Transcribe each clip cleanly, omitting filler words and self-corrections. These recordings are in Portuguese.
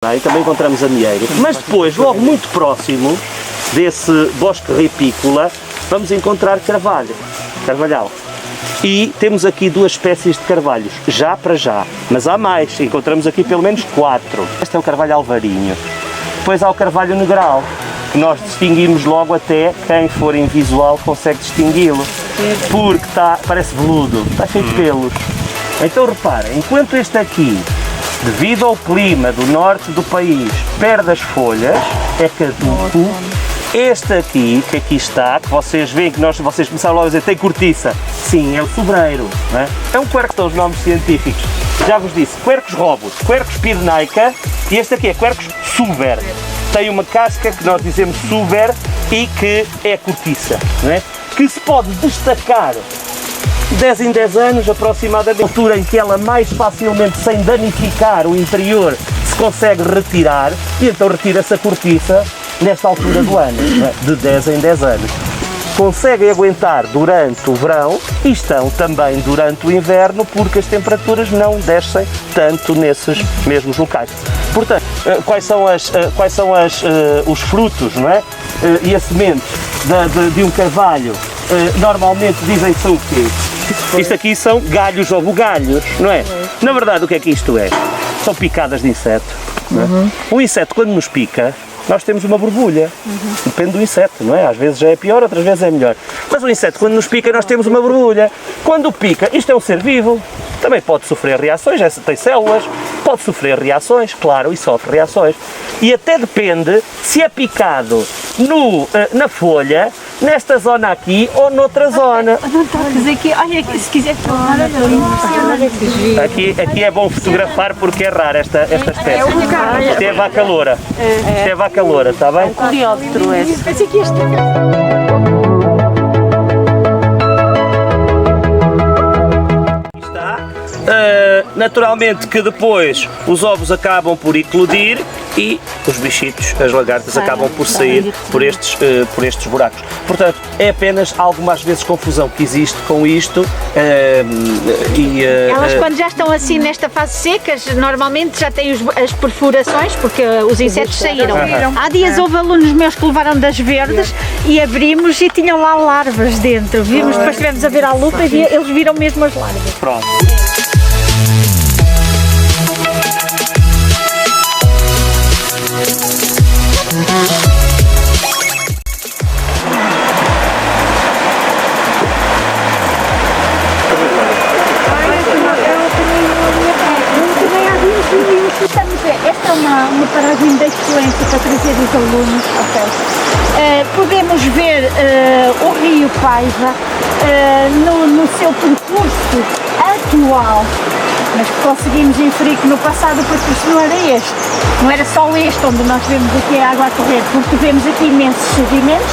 E também encontramos amieiro, mas depois, logo muito próximo desse bosque ripícola, vamos encontrar carvalhal. E temos aqui duas espécies de carvalhos, já para já, mas há mais, encontramos aqui pelo menos 4. Este é o carvalho alvarinho. Depois há o carvalho negral, que nós distinguimos logo, até quem for em visual consegue distingui-lo, porque parece veludo, está cheio de pelos. Então reparem, enquanto este aqui, devido ao clima do norte do país, perde as folhas, é caduco. Este aqui, que aqui está, que vocês veem que vocês começaram logo a dizer, tem cortiça. Sim, é o sobreiro, não é? É um quercus, são os nomes científicos. Já vos disse, Quercus robus, Quercus pyrenaica, e este aqui é Quercus suber. Tem uma casca que nós dizemos suber e que é cortiça, não é? Que se pode destacar 10 em 10 anos, aproximadamente, a altura em que ela mais facilmente, sem danificar o interior, se consegue retirar, e então retira-se a cortiça nesta altura do ano, de 10 em 10 anos. Conseguem aguentar durante o verão e estão também durante o inverno, porque as temperaturas não descem tanto nesses mesmos locais. Portanto, quais são os frutos, não é? E a semente de um carvalho, normalmente dizem que são o quê? Isto aqui são galhos ou bugalhos, não é? Na verdade, o que é que isto é? São picadas de inseto. Não é? Um inseto, quando nos pica, nós temos uma borbulha. Depende do inseto, não é? Às vezes já é pior, outras vezes é melhor. Mas o inseto, quando nos pica, nós temos uma borbulha. Quando pica, isto é um ser vivo, também pode sofrer reações, tem células, pode sofrer reações, claro, e sofre reações. E até depende se é picado na folha, nesta zona aqui ou noutra zona. Não está a dizer que, olha, se quiser falar, aqui é bom fotografar porque é raro esta espécie. Isto é vaca loura. Isto é vaca loura, está bem? Coleóptero esse. Pensei que este... Naturalmente que depois os ovos acabam por eclodir e os bichitos, as lagartas, acabam por sair por estes buracos. Portanto, é apenas algumas vezes confusão que existe com isto. Elas, quando já estão assim nesta fase secas, normalmente já têm as perfurações, porque os insetos saíram. Há dias houve alunos meus que levaram das verdes e abrimos e tinham lá larvas dentro. Vimos, depois estivemos a ver à lupa e eles viram mesmo as larvas. Pronto. Esta é uma paragem de excelência para trazer os alunos. Podemos ver o Rio Paiva no seu percurso atual, mas conseguimos inferir que no passado o percurso não era este, não era só este onde nós vemos aqui a água a correr, porque vemos aqui imensos sedimentos.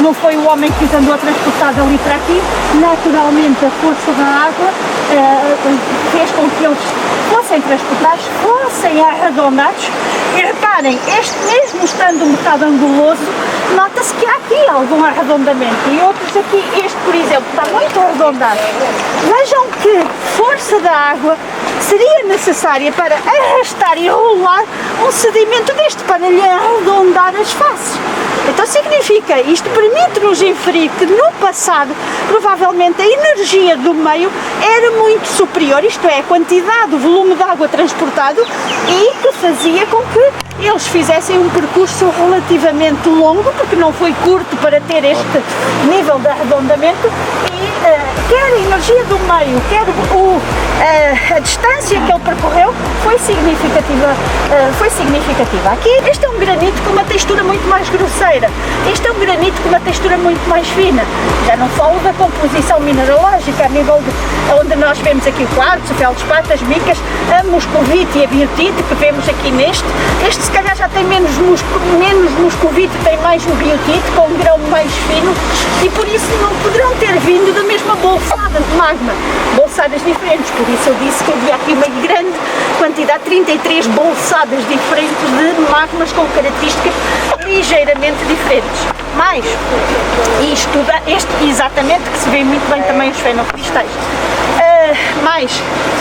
Não foi o homem que os andou a transportar dali para aqui, naturalmente a força da água fez com que eles fossem transportados, fossem arredondados. E reparem, este mesmo estando um bocado anguloso, nota-se que há aqui algum arredondamento e outros aqui, este por exemplo, está muito arredondado. Vejam que força da água seria necessária para arrastar e rolar um sedimento deste, para lhe arredondar as faces. Então significa, isto permite-nos inferir que no passado, provavelmente a energia do meio era muito superior, isto é, a quantidade, o volume de água transportado, e que fazia com que eles fizessem um percurso relativamente longo, porque não foi curto para ter este nível de arredondamento, e quer a energia do meio, quer a distância que ele percorreu foi significativa. Aqui, este é um granito com uma textura muito mais grosseira, este é um granito com uma textura muito mais fina. Já não falo da composição mineralógica, a nível onde nós vemos aqui o quartzo, feldspatas, micas, a moscovite e a biotite que vemos aqui neste. Este se calhar já tem menos moscovite, tem mais biotite, com um grão mais fino, e por isso não poderão ter vindo da mesma bolsada de magma, bolsadas diferentes. Por isso eu disse que havia aqui uma grande quantidade, 33 bolsadas diferentes de magmas com características ligeiramente diferentes. Mais, este exatamente, que se vê muito bem também os fenocristais. mais,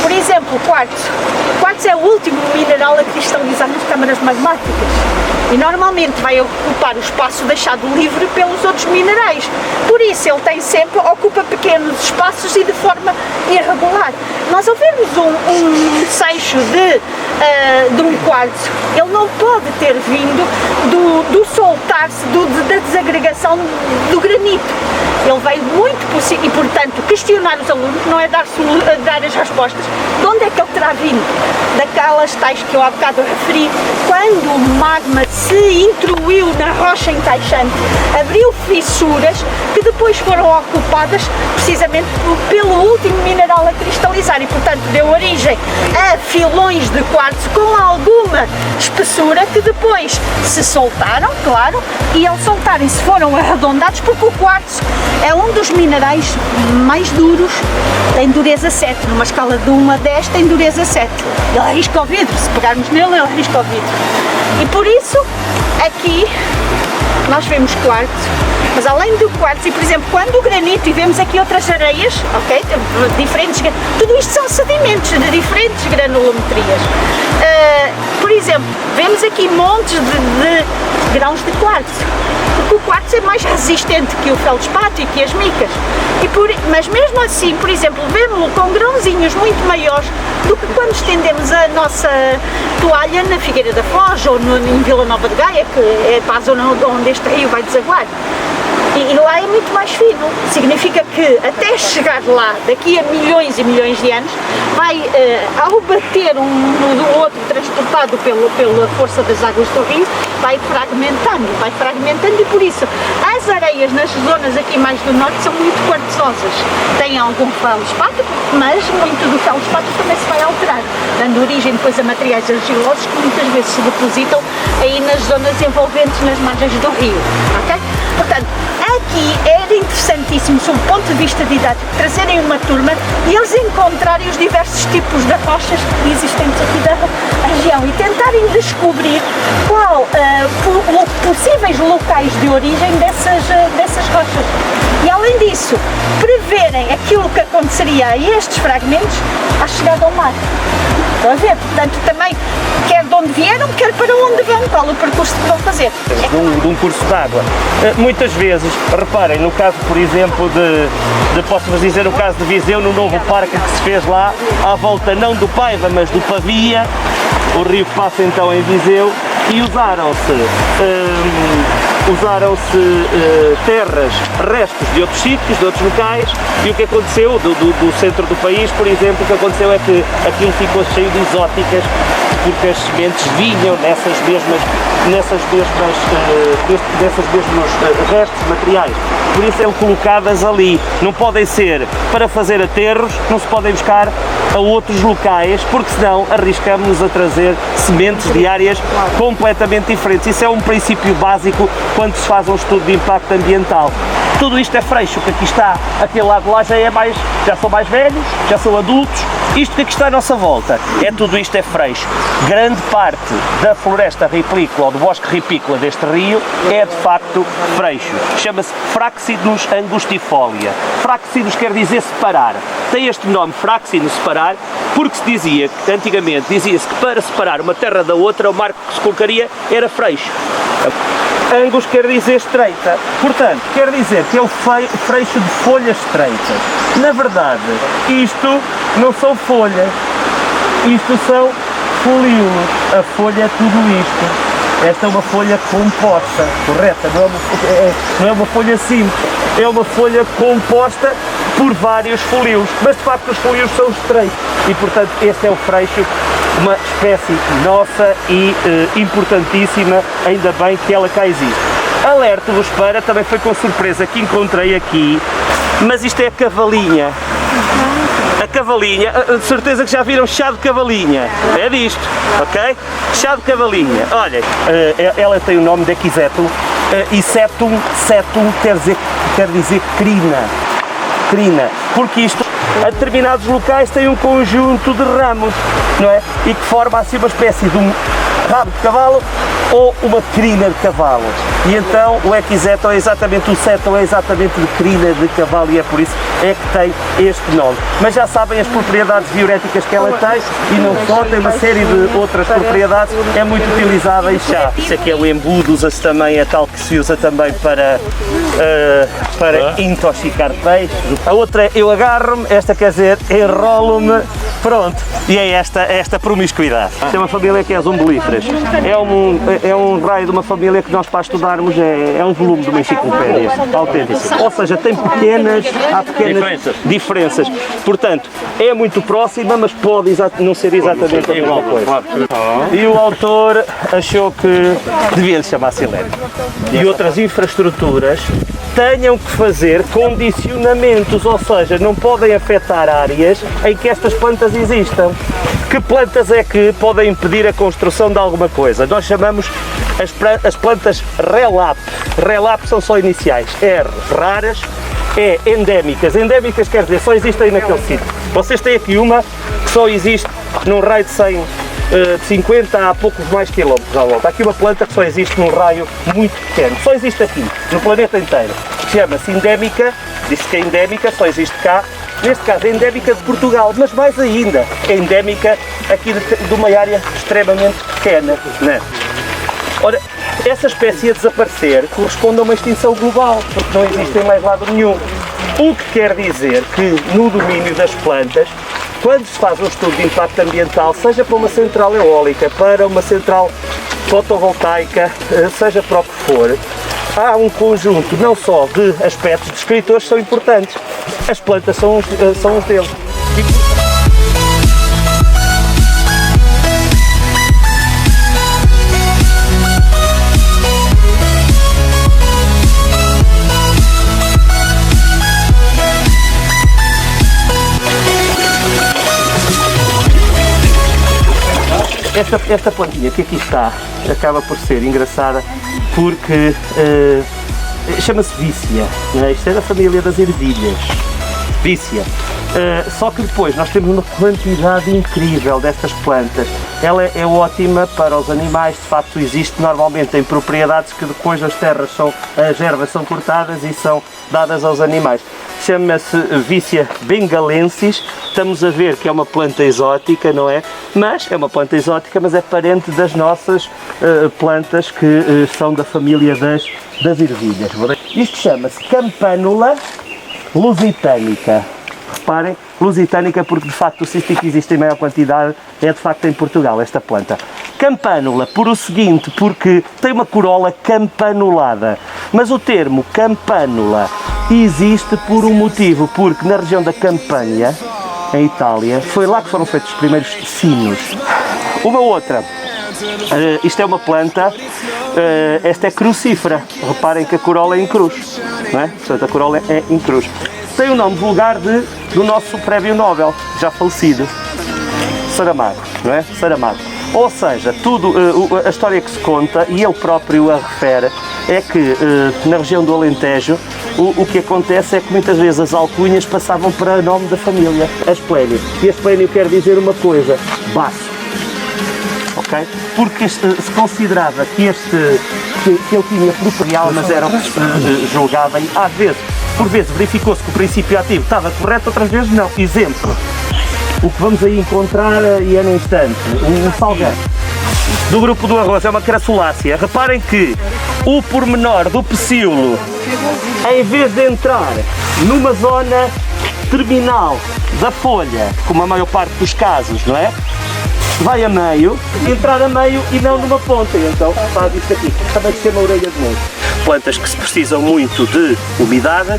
por exemplo, o quartzo. O quartzo é o último mineral a cristalizar nas câmaras magmáticas e normalmente vai ocupar o espaço deixado livre pelos outros minerais. Por isso ele ocupa pequenos espaços e de forma irregular. Nós ao vermos um seixo de um quartzo, ele não pode ter vindo do soltar-se, da desagregação do granito. Ele veio muito possível e, portanto, questionar os alunos não é dar as respostas de onde é que ele terá vindo. Daquelas tais que eu há bocado referi, quando o magma se intruiu na rocha encaixante, abriu fissuras que depois foram ocupadas precisamente pelo último mineral a cristalizar e, portanto, deu origem a filões de quartzo com alguma espessura que depois se soltaram, claro, e ao soltarem-se foram arredondados porque o quartzo é um dos minerais mais duros, tem dureza 7, numa escala de 1 a 10 tem dureza 7. Ele arrisca o vidro, se pegarmos nele ele arrisca o vidro. E por isso, aqui nós vemos quartzo, mas além do quartzo, e por exemplo, quando o granito, e vemos aqui outras areias, ok, diferentes, tudo isto são sedimentos de diferentes granulometrias. Por exemplo, vemos aqui montes de grãos de quartzo, porque o quartzo é mais resistente que o feldspato e que as micas, mas mesmo assim, por exemplo, vemos-lo com grãozinhos muito maiores do que quando estendemos a nossa toalha na Figueira da Foz ou em Vila Nova de Gaia, que é para a zona onde este rio vai desaguar. E lá é muito mais fino, significa que até chegar lá, daqui a milhões e milhões de anos, vai, ao bater um no outro, transportado pela força das águas do rio, vai fragmentando e por isso as areias nas zonas aqui mais do norte são muito quartzosas. Tem algum feldspato, mas muito do feldspato também se vai alterar, dando origem depois a materiais argilosos que muitas vezes se depositam aí nas zonas envolventes nas margens do rio, ok? Portanto, aqui era interessantíssimo, sob o ponto de vista didático, trazerem uma turma e eles encontrarem os diversos tipos de rochas existentes aqui da região e tentarem descobrir qual possíveis locais de origem dessas rochas. E além disso, preverem aquilo que aconteceria a estes fragmentos à chegada ao mar. Estão a ver? Portanto, também, quer de onde vieram, quer para onde vão, qual o percurso que vão fazer. De um curso de água. Muitas vezes, reparem, no caso, por exemplo, posso-vos dizer o caso de Viseu, no novo parque que se fez lá, à volta não do Paiva, mas do Pavia, o rio que passa então em Viseu, e usaram-se terras, restos de outros sítios, de outros locais, e o que aconteceu, do centro do país, por exemplo, o que aconteceu é que aquilo ficou cheio de exóticas, porque as sementes vinham nessas mesmos restos materiais. Por isso são colocadas ali, não podem ser para fazer aterros, não se podem buscar a outros locais, porque senão arriscamos-nos a trazer sementes de áreas completamente diferentes. Isso é um princípio básico quando se faz um estudo de impacto ambiental. Tudo isto é freixo, o que aqui está, aquele lado lá já são mais velhos, já são adultos. Isto que aqui está à nossa volta, tudo isto é freixo. Grande parte da floresta ripícola ou do bosque ripícola deste rio é de facto freixo. Chama-se Fraxinus angustifolia. Fraxinus quer dizer separar. Tem este nome, Fraxinus, separar, porque se dizia, antigamente dizia-se que para separar uma terra da outra o marco que se colocaria era freixo. Angus quer dizer estreita, portanto, quer dizer que é o freixo de folhas estreitas. Na verdade, isto não são folhas, isto são folíolos. A folha é tudo isto. Esta é uma folha composta, correta? Não é uma folha simples, é uma folha composta por vários folíolos, mas de facto os folíolos são estreitos e, portanto, este é o freixo, uma espécie nossa e importantíssima, ainda bem que ela cá existe. Alerto-vos para, também foi com surpresa que encontrei aqui, mas isto é a cavalinha. A cavalinha, de certeza que já viram chá de cavalinha, é disto, ok? Chá de cavalinha, olha, ela tem o nome de Equisetum, e setum quer dizer crina, porque isto, a determinados locais tem um conjunto de ramos, não é? E que forma assim uma espécie de um rabo de cavalo ou uma crina de cavalo. E então o equiseton é exatamente, o seton é exatamente de crina de cavalo e é por isso é que tem este nome. Mas já sabem as propriedades diuréticas que ela tem e não só, tem uma série de outras propriedades, é muito utilizada em chá. Isso aqui é o embudo, usa-se também, é tal que se usa também para intoxicar peixe. A outra é eu agarro-me, esta quer dizer enrolo-me, pronto. E é esta promiscuidade. Tem uma família que é as umbelíferas. É um raio de uma família que nós para estudarmos é um volume de uma enciclopédia autêntica. Ou seja, tem pequenas diferenças. Portanto, é muito próxima, mas pode não ser exatamente a mesma coisa. E o autor achou que devia lhe chamar silêncio. E outras infraestruturas tenham que fazer condicionamentos, ou seja, não podem afetar áreas em que estas plantas existam. Que plantas é que podem impedir a construção de alguma coisa? Nós chamamos as plantas RELAP. RELAP são só iniciais. R, raras, E, endémicas. Endémicas quer dizer, só existem naquele sítio. Vocês têm aqui uma que só existe num raio de 100, de 50 a poucos mais quilómetros à volta. Aqui uma planta que só existe num raio muito pequeno. Só existe aqui, no planeta inteiro. Chama-se endémica, diz-se que é endémica, só existe cá. Neste caso é endémica de Portugal, mas mais ainda, é endémica aqui de uma área extremamente pequena. Né? Ora, essa espécie a desaparecer corresponde a uma extinção global, porque não existe em mais lado nenhum. O que quer dizer que no domínio das plantas, quando se faz um estudo de impacto ambiental, seja para uma central eólica, para uma central fotovoltaica, seja para o que for, há um conjunto não só de aspectos descritores que são importantes. As plantas são uns deles. Esta plantinha que aqui está acaba por ser engraçada porque chama-se vícia, não é? Isto é da família das ervilhas, vícia. Só que depois nós temos uma quantidade incrível destas plantas. Ela é ótima para os animais, de facto existe normalmente em propriedades que depois as ervas são cortadas e são dadas aos animais. Chama-se Vícia bengalensis, estamos a ver que é uma planta exótica, não é? Mas é uma planta exótica, mas é parente das nossas plantas que são da família das ervilhas. Isto chama-se Campanula lusitanica. Reparem, lusitanica porque de facto o sítio que existe em maior quantidade é de facto em Portugal, esta planta. Campanula, por o seguinte, porque tem uma corola campanulada, mas o termo campanula existe por um motivo, porque na região da Campania, em Itália, foi lá que foram feitos os primeiros sinos. Uma outra, isto é uma planta, esta é crucífera, reparem que a corola é em cruz, não é? Portanto a corola é em cruz. Tem o nome vulgar do nosso prémio Nobel, já falecido, Saramago, não é? Saramago. Ou seja, a história que se conta, e ele próprio a refere, é que na região do Alentejo o que acontece é que muitas vezes as alcunhas passavam para nome da família, Asplénio. E Asplénio quer dizer uma coisa, baço. Okay? Porque se considerava que ele tinha proprial, mas era julgado e às vezes, por vezes verificou-se que o princípio ativo estava correto, outras vezes não. Exemplo, o que vamos aí encontrar e é no instante, um salgado do grupo do arroz, é uma crassulácea. Reparem que o pormenor do pecíolo, em vez de entrar numa zona terminal da folha, como a maior parte dos casos, não é? Vai a meio, entrar a meio e não numa ponta, então faz isto aqui, também se chama orelha de monte. Plantas que se precisam muito de umidade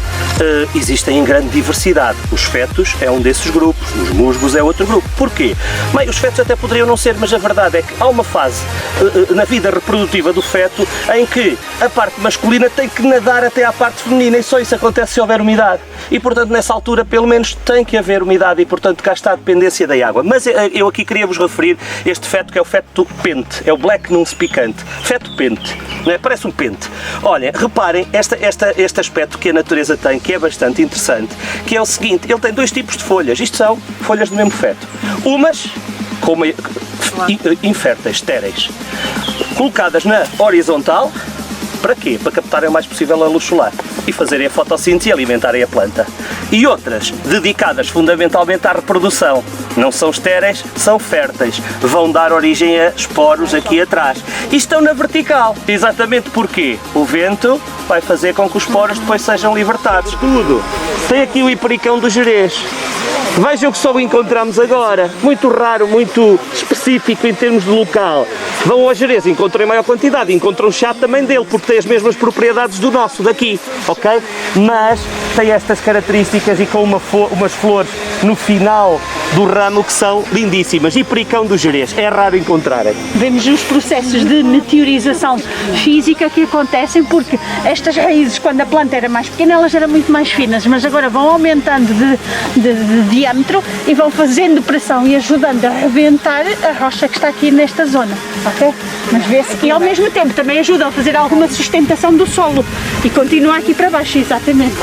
existem em grande diversidade. Os fetos é um desses grupos, os musgos é outro grupo. Porquê? Bem, os fetos até poderiam não ser, mas a verdade é que há uma fase na vida reprodutiva do feto em que a parte masculina tem que nadar até à parte feminina e só isso acontece se houver umidade. E portanto nessa altura pelo menos tem que haver umidade e portanto cá está a dependência da água. Mas eu aqui queria vos referir este feto que é o feto pente, é o Black Nunc picante, feto pente, não é? Parece um pente. Olha, reparem este aspecto que a natureza tem, que é bastante interessante, que é o seguinte, ele tem dois tipos de folhas, isto são folhas do mesmo feto. Umas inférteis, estéreis, colocadas na horizontal. Para quê? Para captarem o mais possível a luz solar e fazerem a fotossíntese e alimentarem a planta. E outras dedicadas fundamentalmente à reprodução. Não são estéreis, são férteis. Vão dar origem a esporos aqui atrás. E estão na vertical. Exatamente porque o vento vai fazer com que os esporos depois sejam libertados. Tudo. Tem aqui o hipericão do Jerez. Vejam o que só encontramos agora. Muito raro, muito específico em termos de local. Vão ao Jerez, encontram em maior quantidade, encontram o chá também dele, porque tem as mesmas propriedades do nosso, daqui, ok? Mas tem estas características e com umas flores no final do ramo que são lindíssimas. Hipericão do Jerez, é raro encontrarem. Vemos os processos de meteorização física que acontecem porque estas raízes, quando a planta era mais pequena, elas eram muito mais finas, mas agora vão aumentando de diâmetro e vão fazendo pressão e ajudando a rebentar a rocha que está aqui nesta zona, ok? Mas vê-se que ao mesmo tempo também ajudam a fazer alguma sustentação do solo e continua aqui para baixo, exatamente.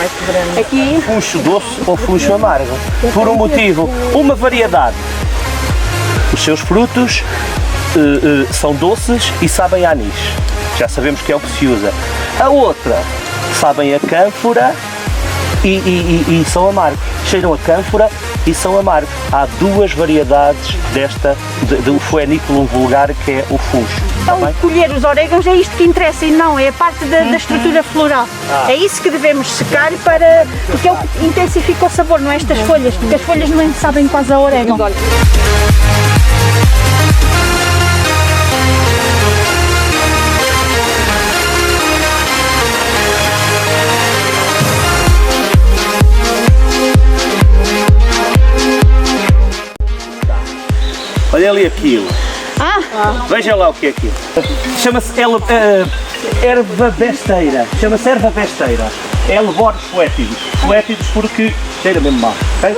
Aqui Funcho doce ou funcho amargo, por um motivo, uma variedade. Os seus frutos são doces e sabem a anis, já sabemos que é o que se usa. A outra, sabem a cânfora e são amargos, cheiram a cânfora e são amargos. Há duas variedades do Phoenicellum vulgar, que é o funcho. Então, colher os orégãos é isto que interessa e não, é a parte da estrutura floral. É isso que devemos secar porque é o que intensifica o sabor, não é estas folhas, porque as folhas não sabem quase a orégão. Olha ali aquilo. Veja lá o que é aquilo. Chama-se erva besteira. Chama-se erva besteira. É Leborus foétidos. Foétidos porque cheira mesmo mal. Okay?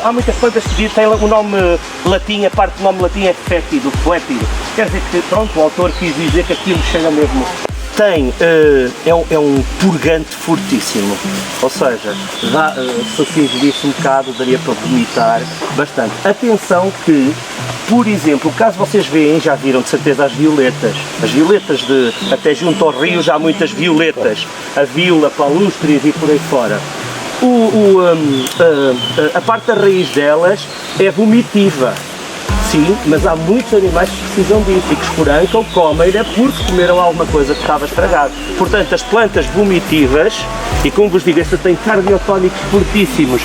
Há muitas plantas que têm o nome latim, a parte do nome latim é fétido, foétido. Quer dizer que, pronto, o autor quis dizer que aquilo cheira mesmo. É um purgante fortíssimo, ou seja, se eu ingerisse um bocado daria para vomitar bastante. Atenção que, por exemplo, caso vocês veem, já viram de certeza as violetas até junto ao rio já há muitas violetas, a viola, palustres e por aí fora. A parte da raiz delas é vomitiva. Sim, mas há muitos animais que precisam disso e que escurancam, comem-na porque comeram alguma coisa que estava estragada. Portanto, as plantas vomitivas, e como vos digo, esta tem cardiotónicos fortíssimos,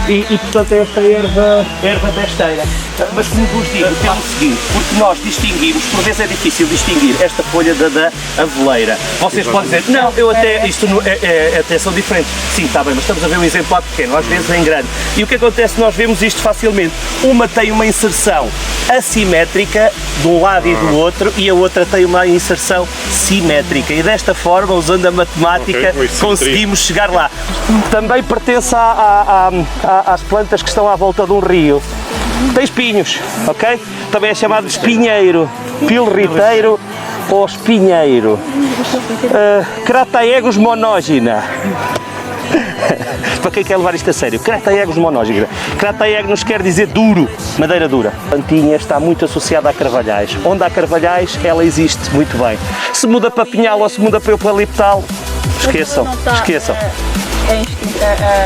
e portanto esta erva besteira. Mas como vos digo, é o seguinte, porque nós distinguimos, por vezes é difícil distinguir esta folha da aveleira. Vocês podem dizer, não, isto até são diferentes. Sim, está bem, mas estamos a ver um exemplar pequeno, às vezes em grande. E o que acontece, nós vemos isto facilmente. Uma tem uma inserção assimétrica de um lado e do outro e a outra tem uma inserção simétrica e desta forma, usando a matemática, conseguimos chegar lá. Também pertence às plantas que estão à volta de um rio. Tem espinhos, ok? Também é chamado de espinheiro, pilriteiro ou espinheiro. Crataegus monógina. Para quem quer levar isto a sério, Crataegus monógina. Crataegus quer dizer duro, madeira dura. A plantinha está muito associada a carvalhais. Onde há carvalhais, ela existe muito bem. Se muda para pinhal ou se muda para eucaliptal, esqueçam.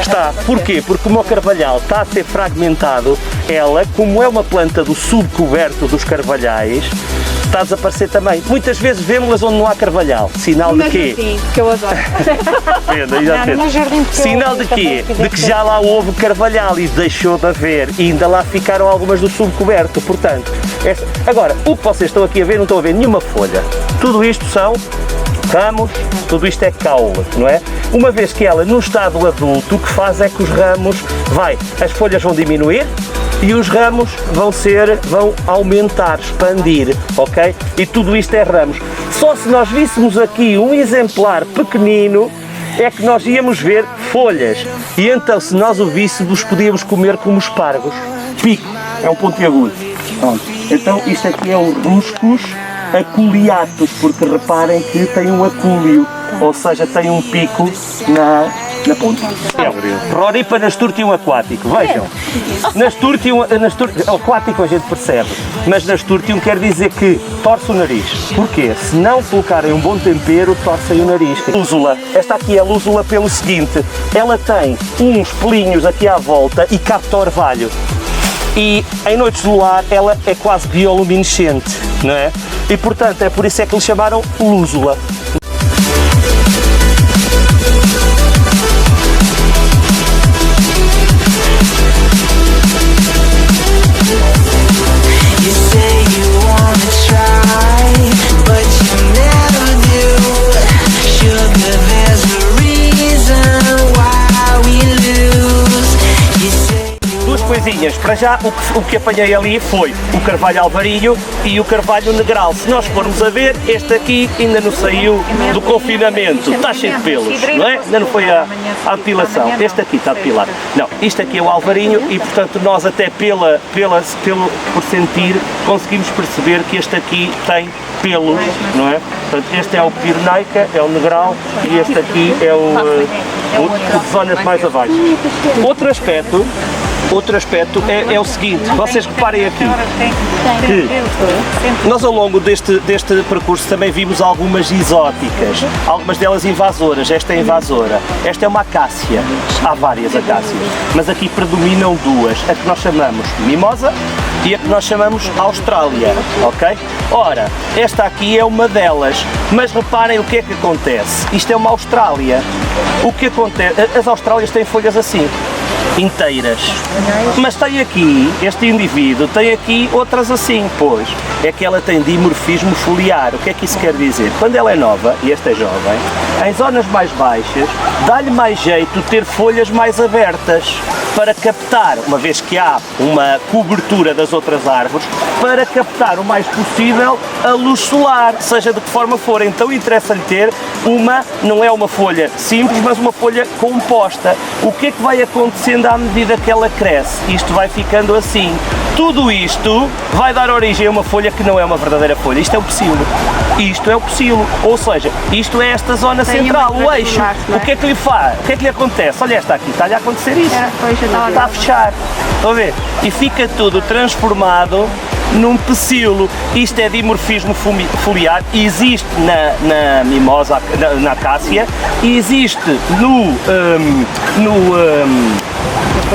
Está. Porquê? Porque como o carvalhal está a ser fragmentado, ela, como é uma planta do subcoberto dos carvalhais, está a desaparecer também. Muitas vezes vemos-las onde não há carvalhal. Sinal de quê? Jardim, que eu adoro. Sinal de quê? De que já lá houve carvalhal e deixou de haver e ainda lá ficaram algumas do subcoberto. Portanto, agora, o que vocês estão aqui a ver, não estão a ver nenhuma folha. Tudo isto são ramos, tudo isto é caule, não é? Uma vez que ela, no estado adulto, o que faz é que os ramos, as folhas vão diminuir e os ramos vão aumentar, expandir, ok? E tudo isto é ramos. Só se nós víssemos aqui um exemplar pequenino, é que nós íamos ver folhas. E então, se nós o víssemos, podíamos comer como espargos. Pico, é um pontiagudo. Pronto. Então, isto aqui é o Ruscus aculeatus, porque reparem que tem um acúleo, ou seja, tem um pico Na ponta. Roripa nasturtium aquático, vejam. Nasturtium, aquático a gente percebe, mas nasturtium quer dizer que torce o nariz. Porquê? Se não colocarem um bom tempero, torcem o nariz. Lúzula. Esta aqui é a lúzula pelo seguinte, ela tem uns pelinhos aqui à volta e capta orvalho. E em noite solar ela é quase bioluminescente, não é? E portanto é por isso é que lhe chamaram lúzula. Coisinhas. Para já o que apanhei ali foi o carvalho alvarinho e o carvalho negral. Se nós formos a ver, este aqui ainda não saiu do confinamento, está cheio de pelos, não é? Ainda não foi a depilação. Este aqui está depilado. Não, isto aqui é o alvarinho e portanto nós até por sentir conseguimos perceber que este aqui tem pelos, não é? Portanto, este é o pirenaica, é o negral e este aqui é o de zonas mais abaixo. Outro aspecto é o seguinte, vocês reparem aqui, que nós ao longo deste percurso também vimos algumas exóticas, algumas delas invasoras. Esta é invasora, esta é uma acácia, há várias acácias, mas aqui predominam duas, a que nós chamamos mimosa e a que nós chamamos Austrália, ok? Ora, esta aqui é uma delas, mas reparem o que é que acontece, isto é uma Austrália, o que acontece, as Austrálias têm folhas assim, inteiras, mas tem aqui, este indivíduo tem aqui outras assim, pois é que ela tem dimorfismo foliar. O que é que isso quer dizer? Quando ela é nova, e esta é jovem, em zonas mais baixas, dá-lhe mais jeito ter folhas mais abertas para captar, uma vez que há uma cobertura das outras árvores, para captar o mais possível a luz solar, seja de que forma for. Então interessa-lhe ter não é uma folha simples, mas uma folha composta. O que é que vai acontecendo à medida que ela cresce? Isto vai ficando assim. Tudo isto vai dar origem a uma folha que não é uma verdadeira folha. Isto é o pecíolo. Isto é o pecíolo. Ou seja, isto é esta zona central, o eixo. O que é que lhe faz? O que é que lhe acontece? Olha esta aqui, está-lhe a acontecer isso. Está a fechar. Estão a ver? E fica tudo transformado num pecíolo. Isto é dimorfismo foliar, existe na mimosa, na acácia, existe no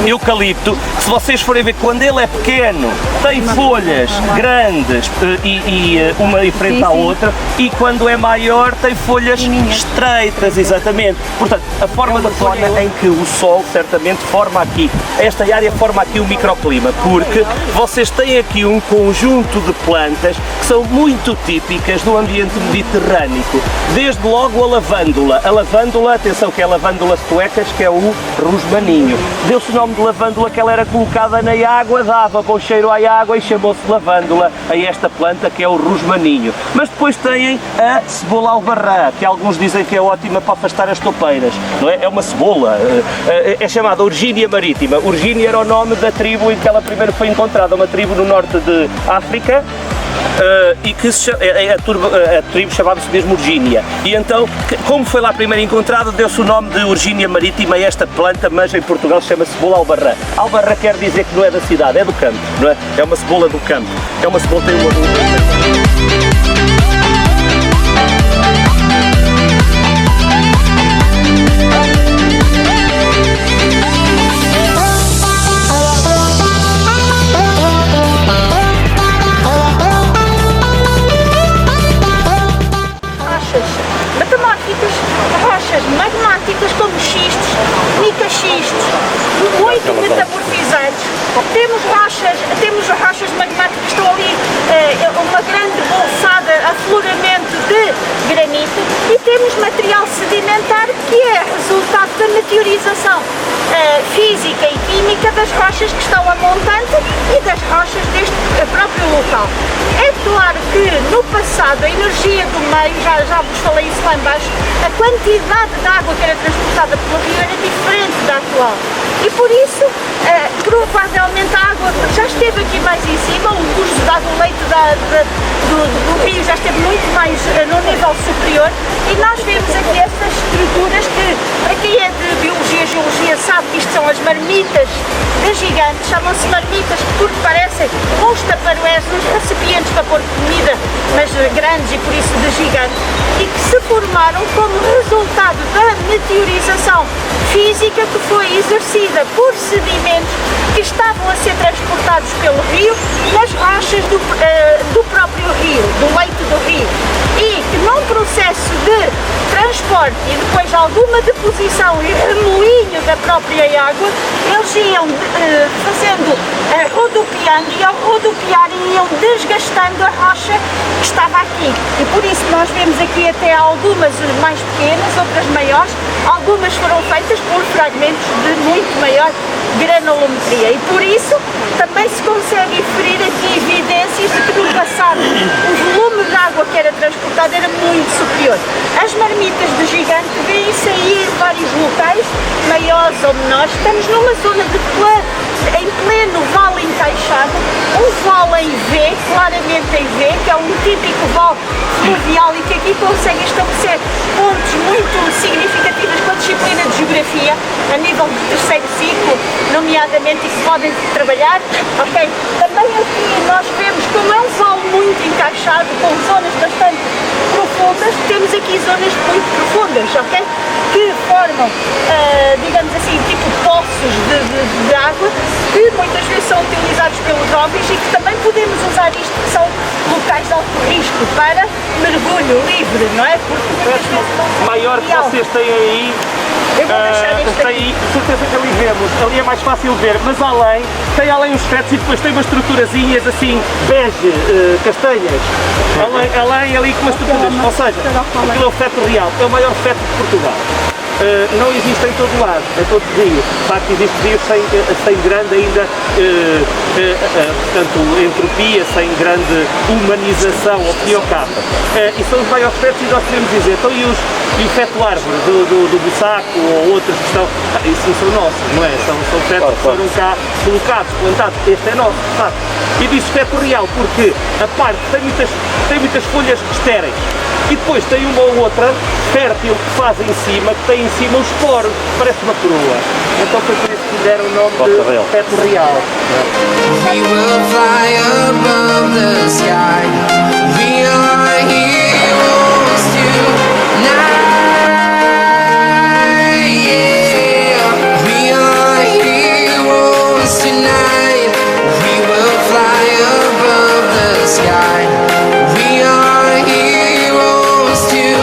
eucalipto, que se vocês forem ver, quando ele é pequeno, tem folhas grandes e uma em frente à outra, e quando é maior tem folhas estreitas, exatamente. Portanto, a forma da zona em que o sol certamente forma aqui, esta área forma aqui um microclima, porque vocês têm aqui um conjunto de plantas que são muito típicas do ambiente mediterrâneo, desde logo a lavândula, atenção que é a lavândula suecas, que é o rosmaninho. Deu-se o nome de lavândula que ela era colocada na água, dava com cheiro à água e chamou-se lavândula a esta planta que é o rosmaninho. Mas depois têm a cebola albarrã, que alguns dizem que é ótima para afastar as toupeiras, não é? É uma cebola, é chamada Urgínia marítima. Urgínia era o nome da tribo em que ela primeiro foi encontrada, uma tribo no norte de África, e que a tribo chamava-se mesmo Urgínia. E então, como foi lá primeiro encontrada, deu-se o nome de Urgínia marítima a esta planta, mas em Portugal chama-se cebola albarrã. Albarrã quer dizer que não é da cidade, é do campo, não é? É uma cebola do campo. É uma cebola que tem uma... rochas magmáticas como xistos, micaxistos, muito metamorfizados. Temos rochas magmáticas que estão ali, uma grande bolsada, afloramento de granito, e temos material sedimentar que é resultado da meteorização física e química das rochas que estão a montante e das rochas deste próprio local. É claro que no passado a energia do meio, já vos falei isso lá embaixo, a quantidade de água que era transportada pelo rio era diferente da atual. E por isso, provavelmente a água já esteve aqui mais em cima, o curso da água, o leito do rio já esteve muito mais no nível superior, e nós vemos aqui essas estruturas que, para quem é de biologia, Isto são as marmitas de gigantes, chamam-se marmitas porque parecem uns taparoés, uns recipientes para pôr comida, mas grandes e por isso de gigante, e que se formaram como resultado da meteorização física que foi exercida por sedimentos que estavam a ser transportados pelo rio nas rochas do próprio rio, do leito do rio, e que num processo de transporte e depois alguma deposição e remoinho da própria água, eles iam fazendo, rodopiando, e ao rodopiarem iam desgastando a rocha que estava aqui, e por isso nós vemos aqui até algumas mais pequenas, outras maiores, algumas foram feitas por fragmentos de muito maior granulometria, e por isso também se consegue inferir aqui evidências de que no passado o volume de água que era transportado era muito superior. As marmitas de gigante vêm-se aí em vários locais, maiores ou menores. Estamos numa zona em pleno vale encaixado, um vale em V, claramente em V, que é um típico vale fluvial e que aqui consegue estabelecer pontos muito significativos com a disciplina de geografia a nível do terceiro ciclo, nomeadamente, e que podem trabalhar, ok? Também aqui nós vemos como é um vale muito encaixado, com zonas bastante profundas, temos aqui zonas muito profundas, ok? Que formam, digamos assim, tipo poços de água, que muitas vezes são utilizados pelos jovens e que também podemos usar isto, que são locais de alto risco para mergulho livre, não é? Porque muitas vezes não maior que vocês têm aí, eu vou deixar isto tem, de certeza que ali vemos, ali é mais fácil ver, mas além os fetos e depois tem umas estruturazinhas assim, bege, castanhas, além ali com umas estruturas, ou seja, aquilo é o feto real, é o maior feto de Portugal. Não existe em todo lado, em todo o rio. De facto, existe rios sem grande ainda, portanto, entropia, sem grande humanização, ao fim e ao cabo. E são os maiores fetos, e nós podemos dizer, então e o feto árvore do Bussaco ou outros que estão, isso são nossos, não é? São fetos que foram cá colocados, plantados, este é nosso, de facto. E diz feto real porque a parte tem muitas folhas estéreis. E depois tem uma ou outra fértil que faz em cima, que tem em cima os poros, parece uma coroa. Então foi por isso que lhe deram o nome de feto real. We will fly above the sky. We are heroes tonight. Yeah. We are heroes tonight. We will fly above the sky. We are heroes tonight.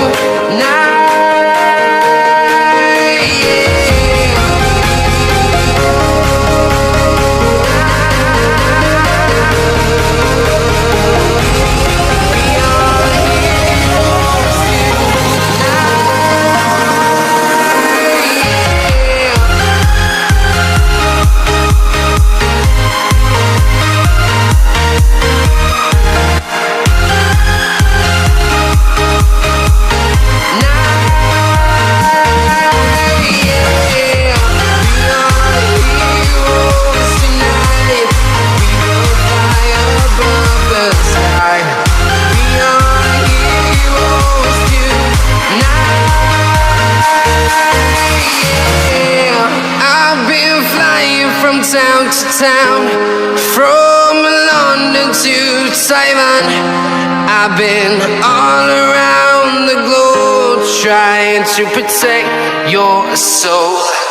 Town to town, from London to Taiwan, I've been all around the globe trying to protect your soul.